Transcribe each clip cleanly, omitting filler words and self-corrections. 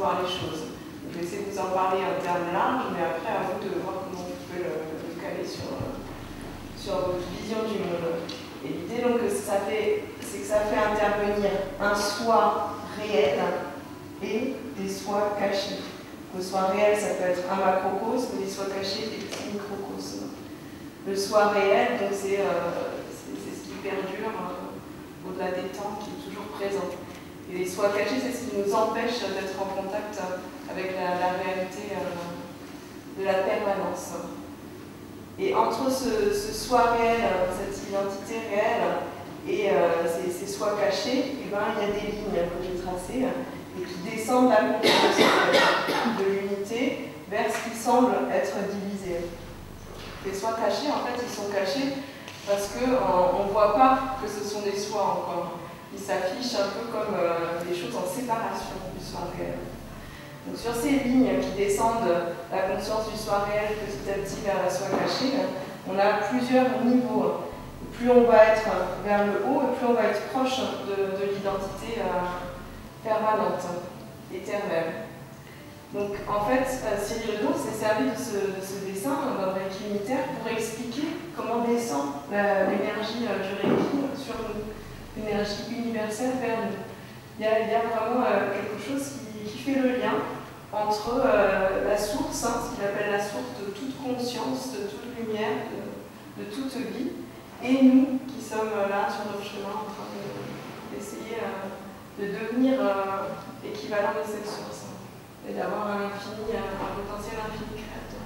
concevoir les choses. Je vais essayer de vous en parler en termes larges, mais après, à vous de voir comment vous pouvez le caler sur votre vision du monde. Et l'idée, donc, c'est que ça fait intervenir un soi réel et des soi cachés. Le soi réel, ça peut être un macrocosme, des soi cachés, des petits microcosmes. Le soi réel, donc, c'est ce qui perdure au-delà des temps, qui est toujours présent. Et les soi cachés, c'est ce qui nous empêche d'être en contact avec la réalité de la permanence. Et entre ce soi réel, cette identité réelle, et ces soi cachés, eh ben, il y a des lignes que j'ai tracées et qui descendent la conscience de l'unité vers ce qui semble être divisé. Les soi cachés, en fait, ils sont cachés parce qu'on ne voit pas que ce sont des soi encore. Ils s'affichent un peu comme des choses en séparation du soi réel. Donc sur ces lignes qui descendent la conscience du soi réel petit à petit vers la soi cachée, on a plusieurs niveaux. Plus on va être vers le haut, et plus on va être proche de l'identité permanente, éternelle. Donc en fait, Cyril Redon s'est servi de ce dessin dans le Reiki unitaire pour expliquer comment descend l'énergie du Reiki sur nous, l'énergie universelle vers nous. Il y a vraiment quelque chose qui fait le lien entre la source, ce qu'il appelle la source de toute conscience, de toute lumière, de toute vie, et nous qui sommes là sur notre chemin en train d'essayer de devenir équivalent de cette source et d'avoir un potentiel infini créateur.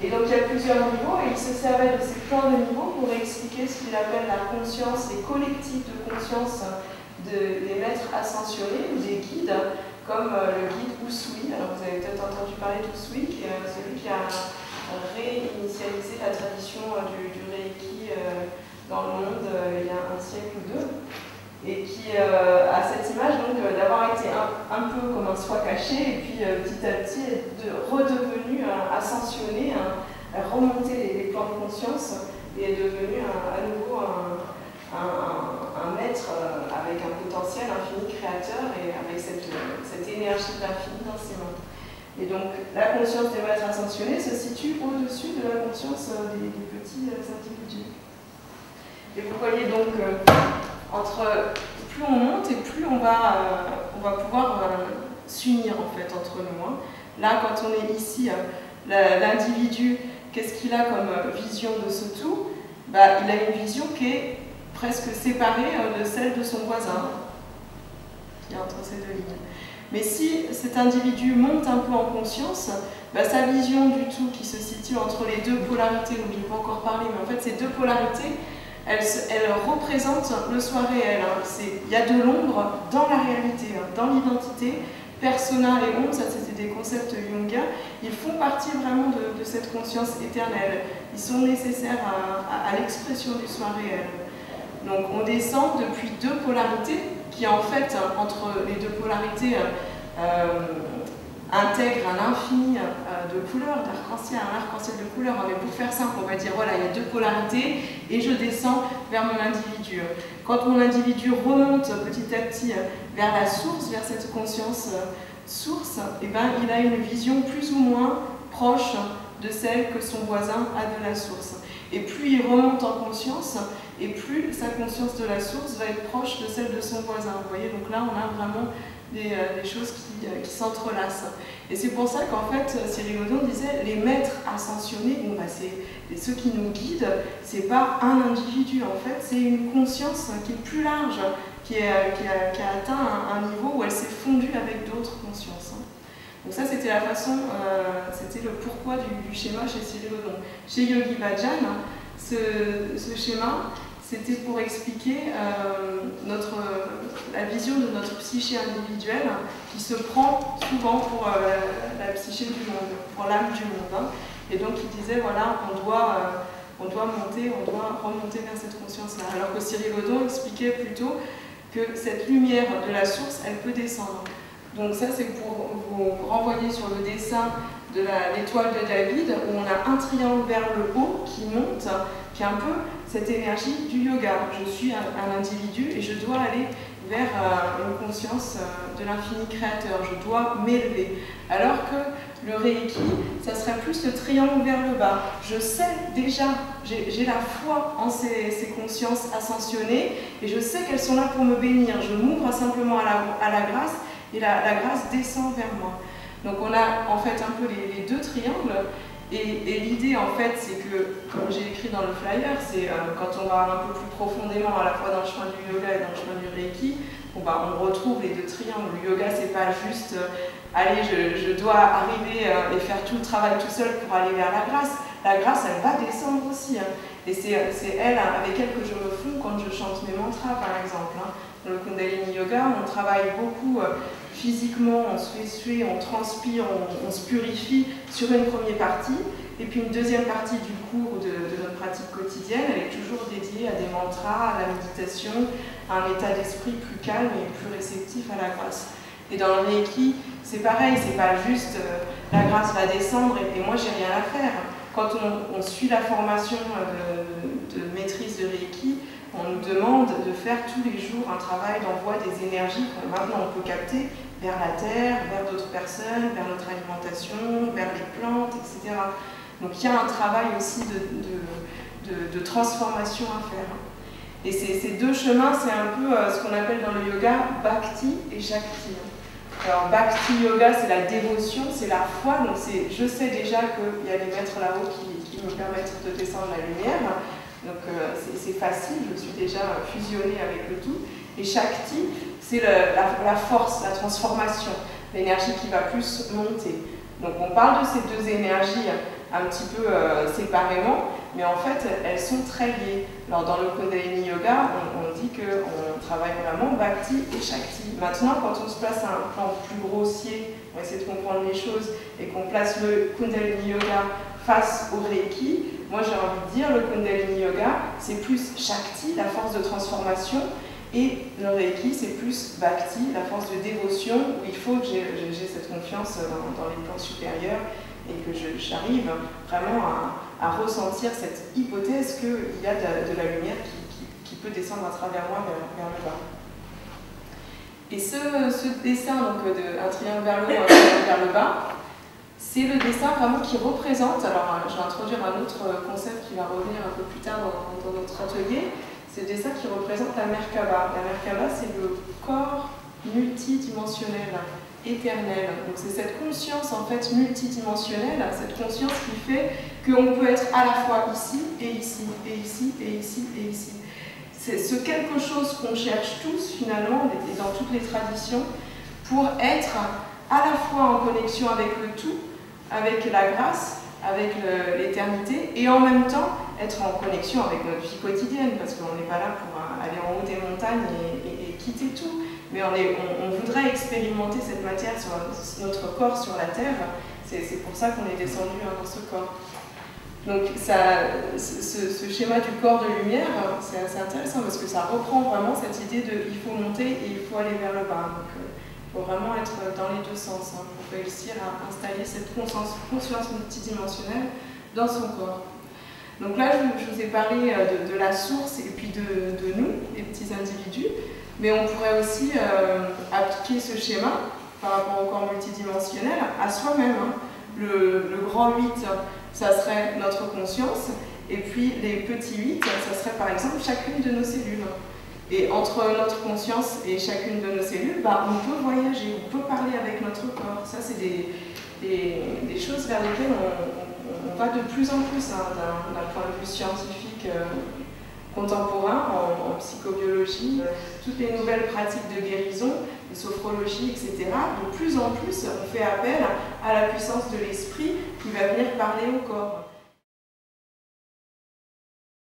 Et donc il y a plusieurs niveaux et il se servait de ces plans de niveaux pour expliquer ce qu'il appelle la conscience, les collectifs de conscience des maîtres ascensionnés ou des guides, comme le guide Usui. Alors vous avez peut-être entendu parler d'Usui, qui est celui qui a réinitialisé la tradition du Reiki dans le monde il y a un siècle ou deux, et qui a cette image d'avoir été un peu comme un soi caché, et puis petit à petit est redevenu ascensionné, remonter les plans de conscience, et est devenu à nouveau un maître avec un potentiel infini créateur et avec cette énergie de l'infini dans ses mains. Et donc la conscience des maîtres ascensionnés se situe au-dessus de la conscience des petits individus. Et vous voyez donc plus on monte et plus on va pouvoir s'unir en fait entre nous. Là, quand on est ici, l'individu, qu'est-ce qu'il a comme vision de ce tout? Il a une vision qui est presque séparée de celle de son voisin, qui est entre ces deux lignes. Mais si cet individu monte un peu en conscience, sa vision du tout qui se situe entre les deux polarités, dont je n'ai pas encore parlé, mais en fait ces deux polarités, elles représentent le soi réel. Il y a de l'ombre dans la réalité, dans l'identité. Persona et ombre, ça c'était des concepts jungiens, ils font partie vraiment de cette conscience éternelle. Ils sont nécessaires à l'expression du soi réel. Donc on descend depuis deux polarités qui en fait, entre les deux polarités, intègrent un infini de couleurs, d'arc-en-ciel, un arc-en-ciel de couleurs. Mais pour faire simple, on va dire, voilà, il y a deux polarités et je descends vers mon individu. Quand mon individu remonte petit à petit vers la source, vers cette conscience source, eh ben, il a une vision plus ou moins proche de celle que son voisin a de la source. Et plus il remonte en conscience, et plus sa conscience de la source va être proche de celle de son voisin. Vous voyez, donc là, on a vraiment des choses qui s'entrelacent. Et c'est pour ça qu'en fait, Cyril Redon disait, les maîtres ascensionnés, c'est ceux qui nous guident, c'est pas un individu, en fait, c'est une conscience qui est plus large, qui a atteint un niveau où elle s'est fondue avec d'autres consciences. Donc ça, c'était la façon, c'était le pourquoi du schéma chez Cyril Redon. Chez Yogi Bhajan, ce schéma, c'était pour expliquer la vision de notre psyché individuelle qui se prend souvent pour la psyché du monde, pour l'âme du monde. Et donc il disait, voilà, on doit monter, on doit remonter vers cette conscience-là. Alors que Cyril Redon expliquait plutôt que cette lumière de la source, elle peut descendre. Donc ça, c'est pour vous renvoyer sur le dessin de l'étoile de David, où on a un triangle vers le haut qui monte, qui est un peu cette énergie du yoga. Je suis un individu et je dois aller vers une conscience de l'infini créateur. Je dois m'élever. Alors que le Reiki, ça serait plus le triangle vers le bas. Je sais déjà, j'ai la foi en ces consciences ascensionnées et je sais qu'elles sont là pour me bénir. Je m'ouvre simplement à la grâce et la grâce descend vers moi. Donc on a en fait un peu les deux triangles. Et l'idée, en fait, c'est que, comme j'ai écrit dans le flyer, c'est quand on va un peu plus profondément, à la fois dans le chemin du yoga et dans le chemin du Reiki, on retrouve les deux triangles. Le yoga, c'est pas juste allez, je dois arriver et faire tout le travail tout seul pour aller vers la grâce. La grâce, elle va descendre aussi. Hein. Et c'est elle, avec elle, que je me fonds quand je chante mes mantras, par exemple. Hein. Dans le Kundalini Yoga, on travaille beaucoup physiquement, on se fait suer, on transpire, on se purifie sur une première partie. Et puis une deuxième partie du cours de notre pratique quotidienne, elle est toujours dédiée à des mantras, à la méditation, à un état d'esprit plus calme et plus réceptif à la grâce. Et dans le Reiki, c'est pareil, c'est pas juste la grâce va descendre et moi j'ai rien à faire. Quand on suit la formation de maîtrise de Reiki, on nous demande de faire tous les jours un travail d'envoi des énergies qu'on maintenant on peut capter vers la terre, vers d'autres personnes, vers notre alimentation, vers les plantes, etc. Donc il y a un travail aussi de transformation à faire. Et ces deux chemins, c'est un peu ce qu'on appelle dans le yoga Bhakti et Shakti. Alors Bhakti Yoga, c'est la dévotion, c'est la foi, donc je sais déjà qu'il y a des maîtres là-haut qui me permettent de descendre la lumière, donc c'est facile, je suis déjà fusionnée avec le tout. Et Shakti, c'est la force, la transformation, l'énergie qui va plus monter. Donc on parle de ces deux énergies un petit peu séparément, mais en fait elles sont très liées. Alors dans le Kundalini Yoga, on dit qu'on travaille vraiment Bhakti et Shakti. Maintenant, quand on se place à un plan plus grossier, on va essayer de comprendre les choses, et qu'on place le Kundalini Yoga face au Reiki, moi j'ai envie de dire le Kundalini Yoga, c'est plus Shakti, la force de transformation, et le Reiki, c'est plus Bhakti, la force de dévotion, où il faut que j'ai cette confiance dans les plans supérieurs et que j'arrive vraiment à ressentir cette hypothèse qu'il y a de la lumière qui peut descendre à travers moi vers le bas. Et ce dessin, donc un triangle vers le haut, un triangle vers le bas, c'est le dessin vraiment qui représente, alors je vais introduire un autre concept qui va revenir un peu plus tard dans notre atelier, c'est le dessin qui représente la Merkaba. La Merkaba, c'est le corps multidimensionnel, éternel. Donc c'est cette conscience en fait multidimensionnelle, cette conscience qui fait qu'on peut être à la fois ici et ici, et ici, et ici, et ici. C'est ce quelque chose qu'on cherche tous finalement, et dans toutes les traditions, pour être à la fois en connexion avec le tout, avec la grâce, avec l'éternité, et en même temps être en connexion avec notre vie quotidienne, parce qu'on n'est pas là pour aller en haut des montagnes et quitter tout, mais on voudrait expérimenter cette matière sur notre corps sur la terre. C'est pour ça qu'on est descendu dans ce corps. Donc ce schéma du corps de lumière, c'est assez intéressant parce que ça reprend vraiment cette idée de il faut monter et il faut aller vers le bas. Donc il faut vraiment être dans les deux sens pour réussir à installer cette conscience multidimensionnelle dans son corps. Donc là, je vous ai parlé de la source et puis de nous, les petits individus, mais on pourrait aussi appliquer ce schéma par rapport au corps multidimensionnel à soi-même. Hein. Le grand 8, ça serait notre conscience, et puis les petits 8, ça serait par exemple chacune de nos cellules. Et entre notre conscience et chacune de nos cellules, on peut voyager, on peut parler avec notre corps. Ça, c'est des choses vers lesquelles on va de plus en plus d'un point de vue scientifique contemporain, en psychobiologie, toutes les nouvelles pratiques de guérison, de sophrologie, etc. De plus en plus, on fait appel à la puissance de l'esprit qui va venir parler au corps.